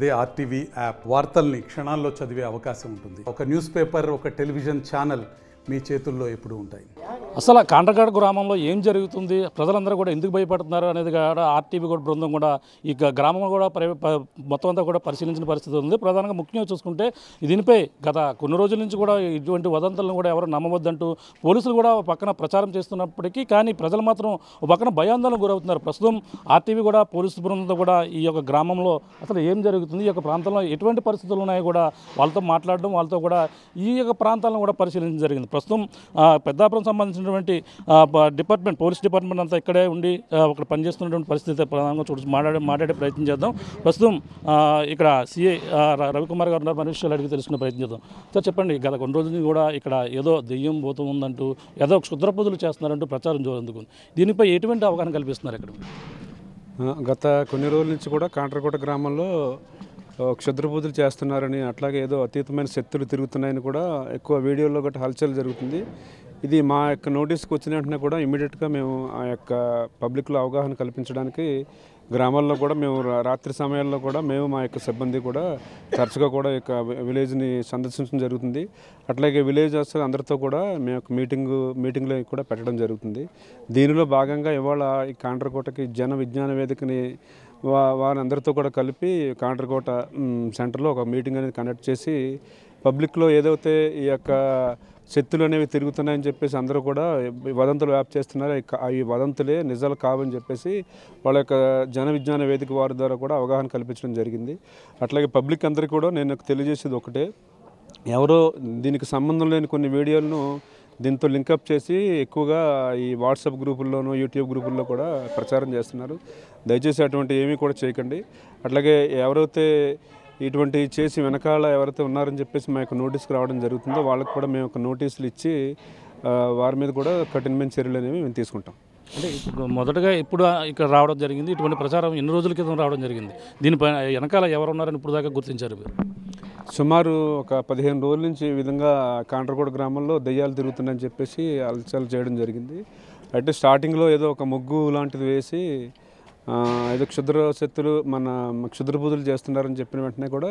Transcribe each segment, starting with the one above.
అదే RTV app వార్తల్ని క్షణాల్లో చదివే అవకాశం ఉంటుంది. ఒక న్యూస్ పేపర్, ఒక టెలివిజన్ ఛానల్ మీ చేతుల్లో ఎప్పుడూ ఉంటాయి. అసలు కాండ్రగాడ్ గ్రామంలో ఏం జరుగుతుంది, ప్రజలందరూ కూడా ఎందుకు భయపడుతున్నారు అనేది కూడా ఆర్టీవీ కూడా బృందం కూడా ఈ గ్రామం కూడా మొత్తం అంతా కూడా పరిశీలించిన పరిస్థితి ఉంది. ప్రధానంగా ముఖ్యంగా చూసుకుంటే దీనిపై గత కొన్ని రోజుల నుంచి కూడా ఇటువంటి వదంతులను కూడా ఎవరు నమ్మవద్దంటూ పోలీసులు కూడా పక్కన ప్రచారం చేస్తున్నప్పటికీ కానీ ప్రజలు మాత్రం ఒక పక్కన భయాందోళనకు గురవుతున్నారు. ప్రస్తుతం ఆర్టీవీ కూడా పోలీసు బృందంతో కూడా ఈ యొక్క గ్రామంలో అసలు ఏం జరుగుతుంది, ఈ యొక్క ప్రాంతంలో ఎటువంటి పరిస్థితులు ఉన్నాయో కూడా వాళ్ళతో మాట్లాడడం, వాళ్ళతో కూడా ఈ యొక్క ప్రాంతాలను కూడా పరిశీలించడం జరిగింది. ప్రస్తుతం పెద్దాపురం సంబంధించినటువంటి డిపార్ట్మెంట్, పోలీస్ డిపార్ట్మెంట్ అంతా ఇక్కడే ఉండి ఇక్కడ పనిచేస్తున్నటువంటి పరిస్థితి ప్రధానంగా మాట్లాడే ప్రయత్నం చేద్దాం. ప్రస్తుతం ఇక్కడ సిఐ రవికుమార్ గారు ఉన్నారు, మనిషి అడిగి తెలుసుకునే ప్రయత్నం చేద్దాం. సార్ చెప్పండి, గత కొన్ని రోజుల నుంచి కూడా ఇక్కడ ఏదో దెయ్యం భూతం ఉందంటూ ఏదో క్షుద్ర పూజలు చేస్తున్నారంటూ ప్రచారం జరుగుతుంది. దీనిపై ఎటువంటి అవగాహన కల్పిస్తున్నారు ఇక్కడ? గత కొన్ని రోజుల నుంచి కూడా కాండ్రకోట గ్రామంలో క్షుద్ర పూజలు చేస్తున్నారని, అట్లాగే ఏదో అతీతమైన శక్తులు తిరుగుతున్నాయని కూడా ఎక్కువ వీడియోల్లో గట్రా హల్చల్ జరుగుతుంది. ఇది మా యొక్క నోటీస్కి వచ్చిన వెంటనే కూడా ఇమీడియట్గా మేము ఆ యొక్క పబ్లిక్లో అవగాహన కల్పించడానికి గ్రామాల్లో కూడా మేము రాత్రి సమయాల్లో కూడా మేము మా యొక్క సిబ్బంది కూడా తరచుగా కూడా ఈ యొక్క విలేజ్ని సందర్శించడం జరుగుతుంది. అట్లాగే విలేజర్స్ అందరితో కూడా మేము ఒక మీటింగ్లో కూడా పెట్టడం జరుగుతుంది. దీనిలో భాగంగా ఇవాళ ఈ కాండ్రకోటకి జన విజ్ఞాన వేదికని వారందరితో కూడా కలిపి కాండ్రకోట సెంటర్లో ఒక మీటింగ్ అనేది కండక్ట్ చేసి పబ్లిక్లో ఏదైతే ఈ యొక్క శక్తులు అనేవి తిరుగుతున్నాయని చెప్పేసి అందరూ కూడా వదంతులు వ్యాప్తి చేస్తున్నారు, ఈ వదంతులే నిజాలు కావని చెప్పేసి వాళ్ళ యొక్క జన విజ్ఞాన వేదిక వారి ద్వారా కూడా అవగాహన కల్పించడం జరిగింది. అట్లాగే పబ్లిక్ అందరికీ కూడా నేను తెలియజేసేది ఒకటే, ఎవరో దీనికి సంబంధం లేని కొన్ని వీడియోలను దీంతో లింకప్ చేసి ఎక్కువగా ఈ వాట్సాప్ గ్రూపుల్లోనూ యూట్యూబ్ గ్రూపుల్లో కూడా ప్రచారం చేస్తున్నారు. దయచేసి అటువంటి ఏమీ కూడా చేయకండి. అట్లాగే ఎవరైతే ఇటువంటి చేసి వెనకాల ఎవరైతే ఉన్నారని చెప్పేసి మా యొక్క నోటీస్కి రావడం జరుగుతుందో వాళ్ళకి కూడా మేము ఒక నోటీసులు ఇచ్చి వారి మీద కూడా కఠినమైన చర్యలు అనేవి మేము తీసుకుంటాం. అంటే ఇప్పుడు మొదటగా ఇప్పుడు ఇక్కడ రావడం జరిగింది, ఇటువంటి ప్రచారం ఎన్ని రోజుల క్రితం రావడం జరిగింది, దీనిపై వెనకాల ఎవరున్నారని ఇప్పుడు దాకా గుర్తించారు మీరు? సుమారు ఒక 15 రోజుల నుంచి ఈ విధంగా కాండ్రకోట గ్రామంలో దెయ్యాలు తిరుగుతున్నాయని చెప్పేసి అలచల్ చేయడం జరిగింది. అయితే స్టార్టింగ్లో ఏదో ఒక ముగ్గు లాంటిది వేసి ఏదో క్షుద్ర శక్తులు క్షుద్ర పూజలు చేస్తున్నారని చెప్పిన వెంటనే కూడా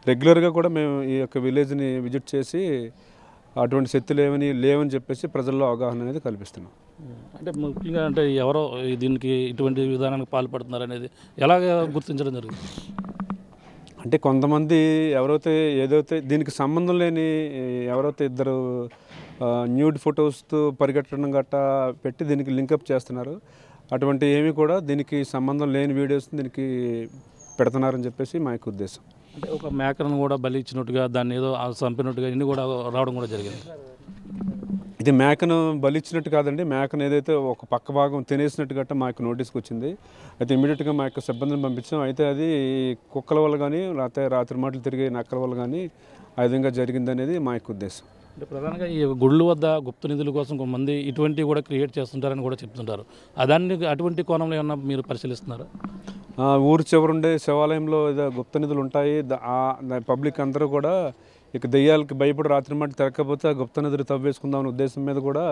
రెగ్యులర్గా కూడా మేము ఈ యొక్క విలేజ్ని విజిట్ చేసి అటువంటి శక్తులు లేవని చెప్పేసి ప్రజల్లో అవగాహన అనేది కల్పిస్తున్నాం. అంటే ముఖ్యంగా అంటే ఎవరో దీనికి ఇటువంటి విధానానికి పాల్పడుతున్నారు అనేది ఎలాగ గుర్తించడం జరుగుతుంది? అంటే కొంతమంది ఎవరైతే ఏదైతే దీనికి సంబంధం లేని ఎవరైతే ఇద్దరు న్యూడ్ ఫొటోస్తో పరిగెట్టడం గట్టా పెట్టి దీనికి లింకప్ చేస్తున్నారు, అటువంటి ఏమీ కూడా దీనికి సంబంధం లేని వీడియోస్ దీనికి పెడుతున్నారని చెప్పేసి మా యొక్క ఉద్దేశం. అంటే ఒక మేకను కూడా బలి ఇచ్చినట్టుగా, దాన్ని ఏదో చంపినట్టుగా ఇన్ని కూడా రావడం కూడా జరిగింది. ఇది మేకను బలిచ్చినట్టు కాదండి, మేకను ఏదైతే ఒక పక్క భాగం తినేసినట్టు గట్ట మా యొక్క నోటీస్కి వచ్చింది. అయితే ఇమీడియట్గా మా యొక్క సిబ్బందిని పంపించాం. అయితే అది కుక్కల వల్ల కానీ లేకపోతే రాత్రి మాటలు తిరిగే నక్కల వల్ల కానీ ఆ విధంగా జరిగిందనేది మా యొక్క ఉద్దేశం. అంటే ప్రధానంగా ఈ గుళ్ళు వద్ద గుప్త నిధుల కోసం కొంతమంది ఇటువంటివి కూడా క్రియేట్ చేస్తుంటారని కూడా చెప్తుంటారు. అటువంటి కోణంలో ఏమన్నా మీరు పరిశీలిస్తున్నారా? ఊరు చివరుండే శివాలయంలో ఏదో గుప్త నిధులు ఉంటాయి, పబ్లిక్ అందరూ కూడా ఇక దెయ్యాలకి భయపడి రాత్రి మాట తిరగకపోతే ఆ గుప్త నిధులు తవ్వేసుకుందామనే ఉద్దేశం మీద కూడా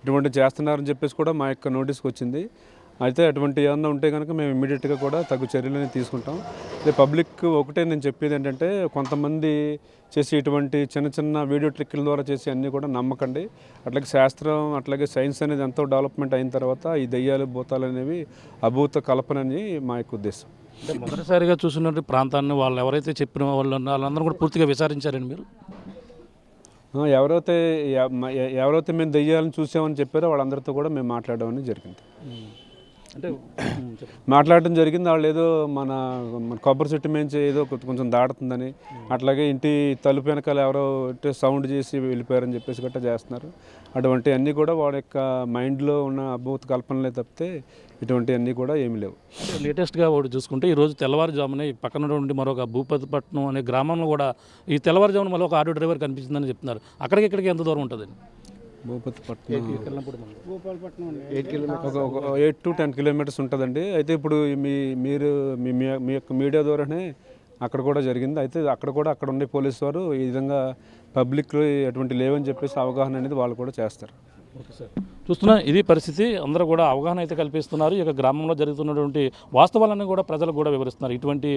ఇటువంటి చేస్తున్నారని చెప్పేసి కూడా మా యొక్క నోటీస్కి వచ్చింది. అయితే అటువంటి ఏమన్నా ఉంటే కనుక మేము ఇమ్మీడియట్గా కూడా తగు చర్యలని తీసుకుంటాం. అదే పబ్లిక్ ఒకటే నేను చెప్పేది ఏంటంటే, కొంతమంది చేసి ఇటువంటి చిన్న చిన్న వీడియో ట్రిక్కుల ద్వారా చేసి అన్నీ కూడా నమ్మకండి. అట్లాగే శాస్త్రం అట్లాగే సైన్స్ అనేది ఎంతో డెవలప్మెంట్ అయిన తర్వాత ఈ దెయ్యాలు భూతాలు అనేవి అభూత కల్పన అని మా యొక్క ఉద్దేశం. అంటే మొదటిసారిగా చూసినట్టు ప్రాంతాన్ని వాళ్ళు ఎవరైతే చెప్పిన వాళ్ళందరూ కూడా పూర్తిగా విచారించారండి మీరు? ఎవరైతే మేము దెయ్యాలను చూసామని చెప్పారో వాళ్ళందరితో కూడా మేము మాట్లాడడం జరిగింది. అంటే మాట్లాడడం జరిగింది. వాళ్ళు ఏదో మన కొబ్బరి చెట్టు మేంచి ఏదో కొంచెం దాడుతుందని, అట్లాగే ఇంటి తలుపు వెనకాల ఎవరో సౌండ్ చేసి వెళ్ళిపోయారని చెప్పేసి గట్టా చేస్తున్నారు. అటువంటి అన్నీ కూడా వాడి యొక్క మైండ్లో ఉన్న అద్భుత కల్పనలే తప్పితే ఇటువంటి అన్నీ కూడా ఏమీ లేవు. లేటెస్ట్గా ఒకటి చూసుకుంటే ఈరోజు తెల్లవారుజామునే పక్కన ఉండి మరొక భూపతిపట్నం అనే గ్రామంలో కూడా ఈ తెల్లవారుజామున మళ్ళీ ఒక ఆటో డ్రైవర్ కనిపించిందని చెప్తున్నారు. అక్కడికి ఇక్కడికి ఎంత దూరం ఉంటుంది? భూపతిపట్నం 8 to 10 కిలోమీటర్స్ ఉంటుందండి. అయితే ఇప్పుడు మీ యొక్క మీడియా ద్వారానే అక్కడ కూడా జరిగింది. అయితే అక్కడ ఉండే పోలీసు వారు ఈ విధంగా పబ్లిక్లో ఎటువంటి లేవని చెప్పేసి అవగాహన అనేది వాళ్ళు కూడా చేస్తారు. Okay sir. చూస్తున్నా ఇది పరిస్థితి. అందరూ కూడా అవగాహన అయితే కల్పిస్తున్నారు. ఈ యొక్క గ్రామంలో జరుగుతున్నటువంటి వాస్తవాలను కూడా ప్రజలకు కూడా వివరిస్తున్నారు. ఇటువంటి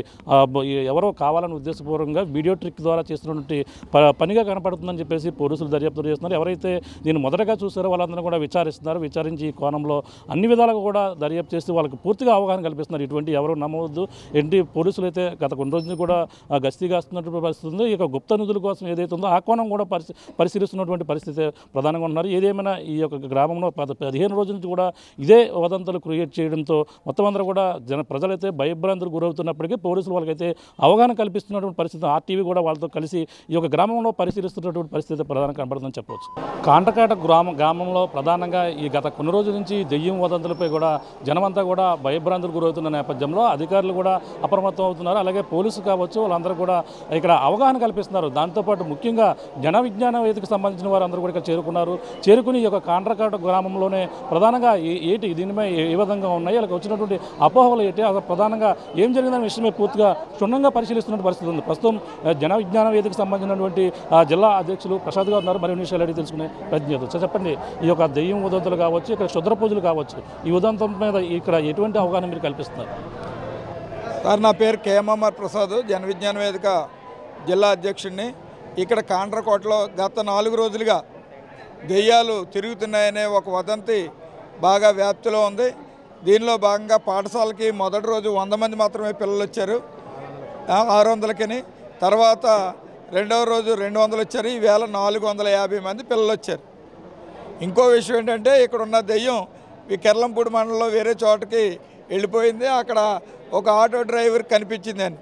ఎవరో కావాలని ఉద్దేశపూర్వకంగా వీడియో ట్రిక్ ద్వారా చేస్తున్నటువంటి పనిగా కనపడుతుందని చెప్పేసి పోలీసులు దర్యాప్తు చేస్తున్నారు. ఎవరైతే దీన్ని మొదటగా చూసారో వాళ్ళందరూ కూడా విచారిస్తున్నారు. విచారించి ఈ కోణంలో అన్ని విధాలుగా కూడా దర్యాప్తు చేసి వాళ్ళకి పూర్తిగా అవగాహన కల్పిస్తున్నారు. ఇటువంటి ఎవరు నమ్మవద్దు. ఏంటి పోలీసులు అయితే గత కొన్ని రోజులు కూడా గస్తీ కాస్తున్నటువంటి పరిస్థితి ఉంది. ఇక గుప్త నిధుల కోసం ఏదైతే ఉందో ఆ కోణం కూడా పరిశీలిస్తున్నటువంటి పరిస్థితి ప్రధానంగా ఉన్నారు. ఏదేమైనా ఈ యొక్క గ్రామంలో 15 రోజుల నుంచి కూడా ఇదే వదంతులు క్రియేట్ చేయడంతో మొత్తం అందరూ కూడా ప్రజలైతే భయభ్రాంతులకు గురవుతున్నప్పటికీ పోలీసులు వాళ్ళకైతే అవగాహన కల్పిస్తున్నటువంటి పరిస్థితి. ఆర్టీవీ కూడా వాళ్ళతో కలిసి ఈ యొక్క గ్రామంలో పరిశీలిస్తున్నటువంటి పరిస్థితి ప్రధానంగా కనబడుతుందని చెప్పవచ్చు. కాండ్రకాట గ్రామంలో ప్రధానంగా ఈ గత కొన్ని రోజుల నుంచి దెయ్యం వదంతులపై కూడా జనమంతా కూడా భయభ్రాంతులకు గురవుతున్న నేపథ్యంలో అధికారులు కూడా అప్రమత్తం అవుతున్నారు. అలాగే పోలీసులు కావచ్చు వాళ్ళందరూ కూడా ఇక్కడ అవగాహన కల్పిస్తున్నారు. దాంతోపాటు ముఖ్యంగా జన విజ్ఞాన వేదికకు సంబంధించిన వారు అందరూ కూడా ఇక్కడ చేరుకుని ఈ యొక్క కాండ్రకాట గ్రామంలోనే ప్రధానంగా ఏంటి దీనిపై ఏ విధంగా ఉన్నాయి, అలాగే వచ్చినటువంటి అపోహలు ఏంటి, అసలు ప్రధానంగా ఏం జరిగిందనే విషయమే పూర్తిగా క్షుణ్ణంగా పరిశీలిస్తున్న పరిస్థితి ఉంది. ప్రస్తుతం జన విజ్ఞాన వేదికకు సంబంధించినటువంటి జిల్లా అధ్యక్షులు ప్రసాద్ గారు ఉన్నారు. మరిన్ని విషయాలు అడిగి తెలుసుకునే ప్రయత్నం చేద్దాం. చెప్పండి, ఈ యొక్క దెయ్యం ఉదంతులు కావచ్చు, ఇక్కడ క్షుద్ర పూజలు కావచ్చు, ఈ ఉదంతం మీద ఇక్కడ ఎటువంటి అవగాహన మీరు కల్పిస్తున్నారు? సార్, నా పేరు కేఎంఆర్ ప్రసాద్, జన విజ్ఞాన వేదిక జిల్లా అధ్యక్షుడిని. ఇక్కడ కాండ్రకోటలో గత 4 రోజులుగా దెయ్యాలు తిరుగుతున్నాయనే ఒక వదంతి బాగా వ్యాప్తిలో ఉంది. దీనిలో భాగంగా పాఠశాలకి మొదటి రోజు 100 మంది మాత్రమే పిల్లలు వచ్చారు, 600కి. తర్వాత రెండవ రోజు 200 వచ్చారు. ఈవేళ 450 మంది పిల్లలు వచ్చారు. ఇంకో విషయం ఏంటంటే ఇక్కడ ఉన్న దెయ్యం ఈ కెర్లంపూడి మండలంలో వేరే చోటకి వెళ్ళిపోయింది. అక్కడ ఒక ఆటో డ్రైవర్ కనిపించిందని.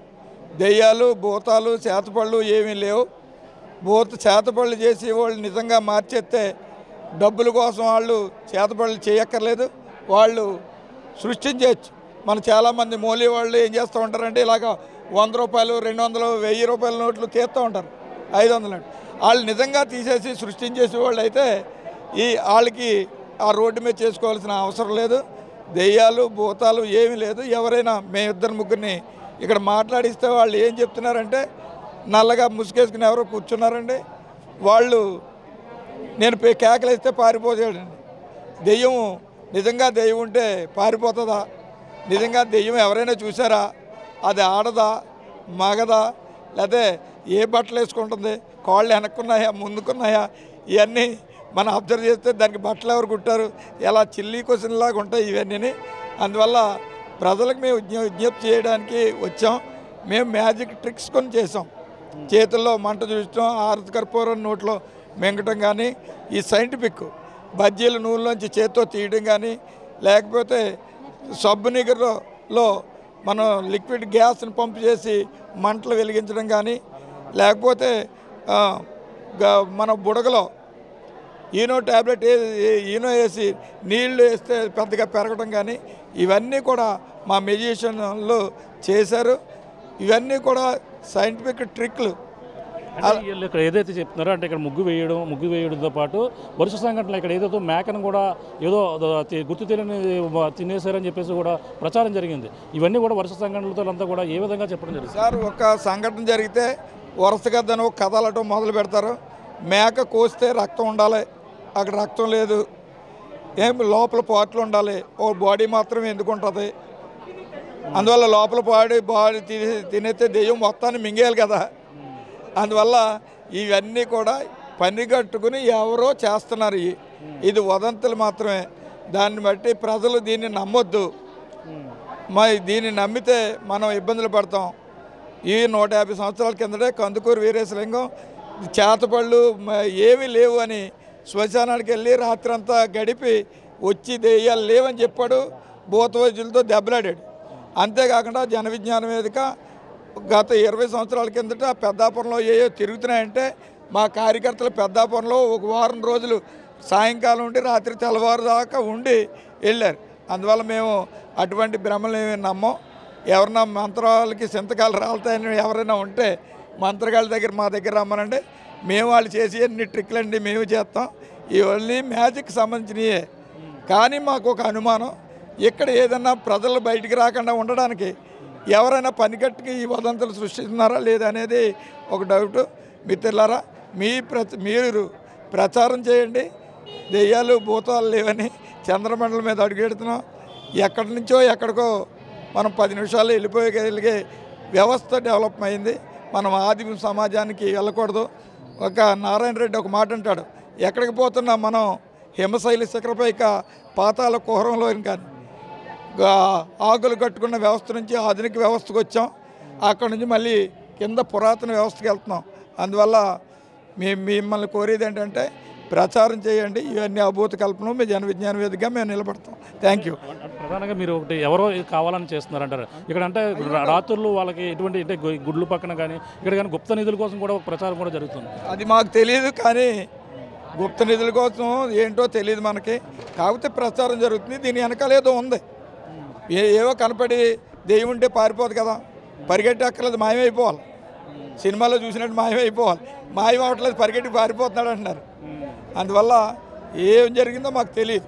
దెయ్యాలు, భూతాలు, చేతపళ్ళు ఏమీ లేవు. చేతపళ్ళు చేసి వాళ్ళు నిజంగా మార్చేస్తే డబ్బుల కోసం వాళ్ళు చేతపళ్ళు చేయక్కర్లేదు, వాళ్ళు సృష్టించవచ్చు. మన చాలామంది మోలీ వాళ్ళు ఏం చేస్తూ ఉంటారంటే ఇలాగ 100 రూపాయలు, 200, 1000 రూపాయల నోట్లు తీస్తూ ఉంటారు, 500 నోట్లు. వాళ్ళు నిజంగా తీసేసి సృష్టించేసే వాళ్ళు అయితే వాళ్ళకి ఆ రోడ్డు మీద చేసుకోవాల్సిన అవసరం లేదు. దెయ్యాలు, భూతాలు ఏమీ లేదు. ఎవరైనా మేమిద్దరు ముగ్గురిని ఇక్కడ మాట్లాడిస్తే వాళ్ళు ఏం చెప్తున్నారంటే నల్లగా ముసుగేసుకుని ఎవరో కూర్చున్నారండి. వాళ్ళు నేను కేకలేస్తే పారిపోతాడండి. దెయ్యం నిజంగా దెయ్యం ఉంటే పారిపోతుందా? నిజంగా దెయ్యం ఎవరైనా చూసారా? అది ఆడదా, మగదా, లేకపోతే ఏ బట్టలు వేసుకుంటుంది, కాళ్ళు వెనక్కున్నాయా, ముందుకున్నాయా, ఇవన్నీ మనం అబ్జర్వ్ చేస్తే దానికి బట్టలు ఎవరు కుట్టారు, ఎలా చిల్లీ క్వశ్చన్ లాగా ఉంటాయి ఇవన్నీ. అందువల్ల ప్రజలకు మేము విజ్ఞప్తి చేయడానికి వచ్చాం. మేము మ్యాజిక్ ట్రిక్స్ కొన్ని చేసాం. చేతుల్లో మంట చూడటం, ఆరతి కర్పూరం నోట్లో మింగటం కానీ, ఈ సైంటిఫిక్ బజ్జీల నూనెలోంచి చేత్తో తీయడం కానీ, లేకపోతే సబ్బు నీరులో మనం లిక్విడ్ గ్యాస్ని పంపు చేసి మంటలు వెలిగించడం కానీ, లేకపోతే మన బుడగలో ఈనో ట్యాబ్లెట్ ఈనో వేసి నీళ్లు వేస్తే పెద్దగా పెరగడం కానీ, ఇవన్నీ కూడా మా మెజిషియన్లు చేశారు. ఇవన్నీ కూడా సైంటిఫిక్ ట్రిక్లు. ఇక్కడ ఏదైతే చెప్తున్నారో అంటే ఇక్కడ ముగ్గు వేయడంతో పాటు వరుస సంఘటనలు ఇక్కడ ఏదైతే మేకను కూడా ఏదో గుర్తు తెలియని తినేశారని చెప్పేసి కూడా ప్రచారం జరిగింది. ఇవన్నీ కూడా వరుస సంఘటనలతో అంతా కూడా ఏ విధంగా చెప్పడం జరిగింది? సార్, ఒక సంఘటన జరిగితే వరుసగా దాన్ని కదలటం మొదలు పెడతారు. మేక కోస్తే రక్తం ఉండాలి, అక్కడ రక్తం లేదు. లోపల పాటలు ఉండాలి, ఓ బాడీ మాత్రమే ఎందుకు ఉంటుంది? అందువల్ల లోపల బాడీ తినేస్తే దెయ్యం మొత్తాన్ని మింగేయాలి కదా. అందువల్ల ఇవన్నీ కూడా పని కట్టుకుని ఎవరో చేస్తున్నారు. ఇది వదంతులు మాత్రమే. దాన్ని బట్టి ప్రజలు దీన్ని నమ్మొద్దు. దీన్ని నమ్మితే మనం ఇబ్బందులు పడతాం. ఈ 150 సంవత్సరాల కిందటే కందుకూరు వీరేశలింగం చేతపళ్ళు ఏమీ లేవు అని శ్మశానానికి వెళ్ళి రాత్రంతా గడిపి వచ్చి దెయ్యాలు లేవని చెప్పాడు. భూత వైద్యులతో దెబ్బలాడాడు. అంతేకాకుండా జన విజ్ఞాన వేదిక గత 20 సంవత్సరాల కిందట పెద్దాపురంలో ఏయో తిరుగుతున్నాయంటే మా కార్యకర్తలు పెద్దాపురంలో ఒక వారం రోజులు సాయంకాలం ఉండి రాత్రి తెల్లవారు దాకా ఉండి వెళ్ళారు. అందువల్ల మేము అటువంటి భ్రమలు ఏమి నమ్మం. ఎవరన్నా మంత్రాలకి సింతకాలు రాలుతాయని ఎవరైనా ఉంటే మంత్రగాళ్ళ దగ్గర మా దగ్గర రమ్మనండి. మేము వాళ్ళు చేసి అన్ని ట్రిక్లు అండి మేము చేస్తాం. ఇవన్నీ మ్యాజిక్ సంబంధించినయే. కానీ మాకు ఒక అనుమానం, ఇక్కడ ఏదన్నా ప్రజలు బయటికి రాకుండా ఉండడానికి ఎవరైనా పనికట్టుకి ఈ వదంతులు సృష్టిస్తున్నారా లేదా అనేది ఒక డౌట్. మిత్రులారా, మీరు ప్రచారం చేయండి. దెయ్యాలు భూతాలు లేవని చంద్రమండలం మీద అడుగెడుతున్నాం. ఎక్కడి నుంచో ఎక్కడికో మనం 10 నిమిషాల్లో వెళ్ళిపోయగలిగే వ్యవస్థ డెవలప్ అయింది. మనం ఆదిమ సమాజానికి వెళ్ళకూడదు. ఒక నారాయణ రెడ్డి ఒక మాట అంటాడు, ఎక్కడికి పోతున్నాం మనం హిమశైలి శిఖరపైక పాతాల కుహరంలో కానీ ఆకులు కట్టుకున్న వ్యవస్థ నుంచి ఆధునిక వ్యవస్థకు వచ్చాం. అక్కడి నుంచి మళ్ళీ కింద పురాతన వ్యవస్థకి వెళ్తున్నాం. అందువల్ల మిమ్మల్ని కోరేది ఏంటంటే ప్రచారం చేయండి. ఇవన్నీ అభూత కల్పన మీ జన విజ్ఞాన వేదికగా మేము నిలబడతాం. Thank you. ప్రధానంగా మీరు ఒకటి ఎవరో ఇది కావాలని చేస్తున్నారంటారు ఇక్కడ, అంటే రాత్రులు వాళ్ళకి ఎటువంటి అంటే గుడ్లు పక్కన కానీ ఇక్కడ కానీ గుప్త నిధుల కోసం కూడా ఒక ప్రచారం కూడా జరుగుతుంది. అది మాకు తెలియదు, కానీ గుప్త నిధుల కోసం ఏంటో తెలియదు మనకి. కాకపోతే ప్రచారం జరుగుతుంది. దీని వెనకాల ఏదో ఉంది. ఏవో కనపడి దెయ్యం ఉంటే పారిపోదు కదా, పరిగెట్టి అక్కర్లేదు, మాయమైపోవాలి. సినిమాలో చూసినట్టు మాయమైపోవాలి. మాయం అవ్వట్లేదు, పరిగెట్టి పారిపోతున్నాడు అంటున్నారు. అందువల్ల ఏం జరిగిందో మాకు తెలియదు,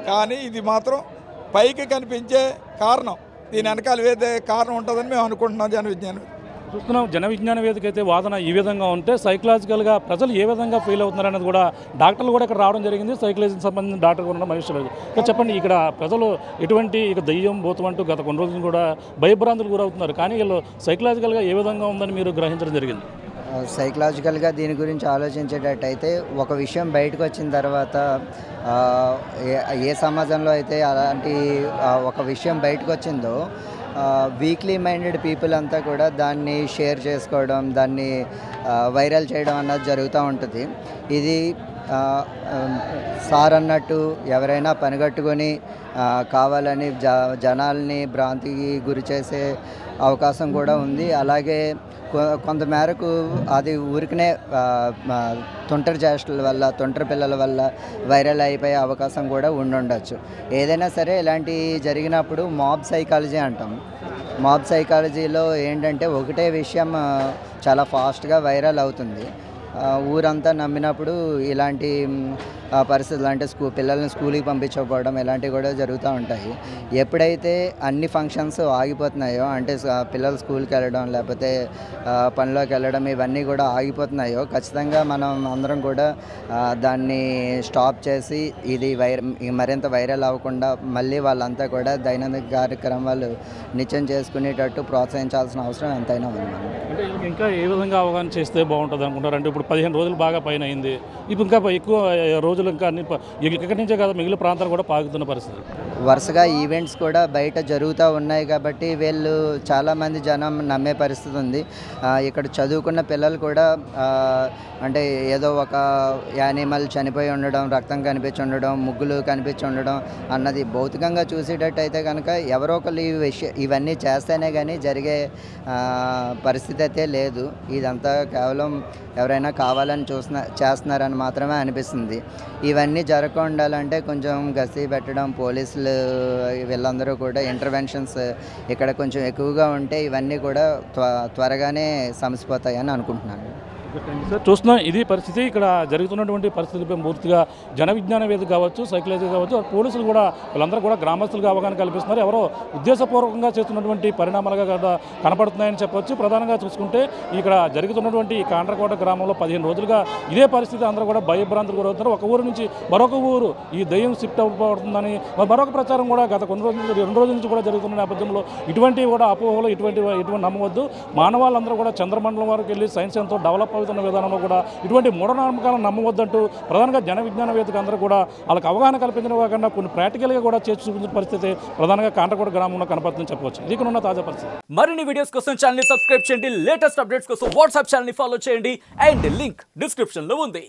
కానీ ఇది మాత్రం పైకి కనిపించే కారణం. దీని వెనకాల ఏదే కారణం ఉంటుందని మేము అనుకుంటున్నాం. జన విజ్ఞానం చూస్తున్నాం. జన విజ్ఞాన వేదిక అయితే వాదన ఈ విధంగా ఉంటే సైకలాజికల్గా ప్రజలు ఏ విధంగా ఫీల్ అవుతున్నారు అనేది కూడా డాక్టర్లు కూడా ఇక్కడ రావడం జరిగింది. సైకలాజీకి సంబంధించిన డాక్టర్ కూడా మహేష్ రాజు. ఇక్కడ చెప్పండి, ఇక్కడ ప్రజలు ఎటువంటి ఇక దయ్యం భూతం అంటూ గత కొన్ని రోజులు కూడా భయభ్రాంతులు గురవుతున్నారు, కానీ వీళ్ళు సైకలాజికల్గా ఏ విధంగా ఉందని మీరు గ్రహించడం జరిగింది? సైకలాజికల్గా దీని గురించి ఆలోచించేటట్టయితే ఒక విషయం బయటకు వచ్చిన తర్వాత ఏ సమాజంలో అయితే అలాంటి ఒక విషయం బయటకు వచ్చిందో వీక్లీ మైండెడ్ పీపుల్ అంతా కూడా దాన్ని షేర్ చేసుకోవడం, దాన్ని వైరల్ చేయడం అన్నది జరుగుతూ ఉంటుంది. ఇది సార్ అన్నట్టు ఎవరైనా పనిగట్టుకొని కావాలని జనాల్ని భ్రాంతికి గురి చేసే అవకాశం కూడా ఉంది. అలాగే కొంతమేరకు అది ఊరికనే తుంటరి చేష్టల వల్ల, తుంటరి పిల్లల వల్ల వైరల్ అయిపోయే అవకాశం కూడా ఉండొచ్చు. ఏదైనా సరే ఇలాంటి జరిగినప్పుడు మాబ్ సైకాలజీ అంటాం. మాబ్ సైకాలజీలో ఏంటంటే ఒకటే విషయం చాలా ఫాస్ట్గా వైరల్ అవుతుంది. ఊరంతా నమ్మినప్పుడు ఇలాంటి పరిస్థితులు అంటే పిల్లల్ని స్కూల్కి పంపించకపోవడం ఇలాంటివి కూడా జరుగుతూ ఉంటాయి. ఎప్పుడైతే అన్ని ఫంక్షన్స్ ఆగిపోతున్నాయో, అంటే పిల్లలు స్కూల్కి వెళ్ళడం లేకపోతే పనిలోకి వెళ్ళడం ఇవన్నీ కూడా ఆగిపోతున్నాయో, ఖచ్చితంగా మనం అందరం కూడా దాన్ని స్టాప్ చేసి ఇది మరింత వైరల్ అవ్వకుండా మళ్ళీ వాళ్ళంతా కూడా దైనందిక కార్యక్రమాలు నిత్యం చేసుకునేటట్టు ప్రోత్సహించాల్సిన అవసరం ఎంతైనా ఉంది. అంటే ఇంకా ఏ విధంగా అవగాహన చేస్తే బాగుంటుంది అనుకుంటారు? అంటే ఇప్పుడు 15 రోజులు బాగా పైన అయింది, ఇప్పుడు ఇంకా ఎక్కువ రోజులు ఇంకా అన్ని ఇక్కడి నుంచే కాదు మిగిలిన ప్రాంతాలు కూడా పాకుతున్న పరిస్థితి. వరుసగా ఈవెంట్స్ కూడా బయట జరుగుతూ ఉన్నాయి కాబట్టి వీళ్ళు చాలామంది జనం నమ్మే పరిస్థితి ఉంది. ఇక్కడ చదువుకున్న పిల్లలు కూడా అంటే ఏదో ఒక యానిమల్ చనిపోయి ఉండడం, రక్తం కనిపించి ఉండడం, ముగ్గులు కనిపించి ఉండడం అన్నది భౌతికంగా చూసేటట్టయితే కనుక ఎవరో ఒకరు ఇవన్నీ చేస్తేనే కానీ జరిగే పరిస్థితి అయితే లేదు. ఇదంతా కేవలం ఎవరైనా కావాలని చేస్తున్నారని మాత్రమే అనిపిస్తుంది. ఇవన్నీ జరగకుండా ఉండాలంటే కొంచెం గస్తీ పెట్టడం, పోలీసులు వీళ్ళందరూ కూడా ఇంటర్వెన్షన్స్ ఇక్కడ కొంచెం ఎక్కువగా ఉంటే ఇవన్నీ కూడా త్వరగానే సమసిపోతాయని అనుకుంటున్నాను. చూస్తున్నాం ఇది పరిస్థితి. ఇక్కడ జరుగుతున్నటువంటి పరిస్థితిపై పూర్తిగా జన విజ్ఞాన వేదిక కావచ్చు, సైకలాజీ కావచ్చు, పోలీసులు కూడా వీళ్ళందరూ కూడా గ్రామస్తులుగా అవగాహన కల్పిస్తున్నారు. ఎవరో ఉద్దేశపూర్వకంగా చేస్తున్నటువంటి పరిణామాలుగా కదా కనపడుతున్నాయని చెప్పవచ్చు. ప్రధానంగా చూసుకుంటే ఇక్కడ జరుగుతున్నటువంటి ఈ కాండ్రకోట గ్రామంలో 15 రోజులుగా ఇదే పరిస్థితి. అందరూ కూడా భయభ్రాంతులు గురవుతున్నారు. ఒక ఊరు నుంచి మరొక ఊరు ఈ దయ్యం షిఫ్ట్ అవ్వబడుతుందని మరొక ప్రచారం కూడా గత కొన్ని రోజుల నుంచి 2 రోజుల నుంచి కూడా జరుగుతున్న నేపథ్యంలో ఇటువంటి కూడా అపోహలు ఇటువంటి నమ్మవద్దు. మానవాళ్ళందరూ కూడా చంద్రమండలం వరకు వెళ్ళి సైన్స్ ఎంతో డెవలప్ అవుతున్న విధానంలో కూడా ఇటువంటి మూఢనమ్మకాలను నమ్మవద్దంటూ ప్రధానంగా జన విజ్ఞాన వేదిక అందరూ కూడా వాళ్ళకి అవగాహన కల్పించడం కాకుండా కొన్ని ప్రాక్టికల్గా కూడా చేసి చూపించిన పరిస్థితి ప్రధానంగా కాండ్రకోట గ్రామంలో కనపడుతుందని చెప్పవచ్చు. ఇది ఉన్న తాజా పరిస్థితి. మరిన్ని వీడియోస్ కోసం ఛానల్ ని సబ్స్క్రైబ్ చేయండి. లేటెస్ట్ అప్డేట్స్ కోసం వాట్సాప్ ఛానల్ ని ఫాలో చేయండి. అండ్ లింక్ డిస్క్రిప్షన్ లో ఉంది.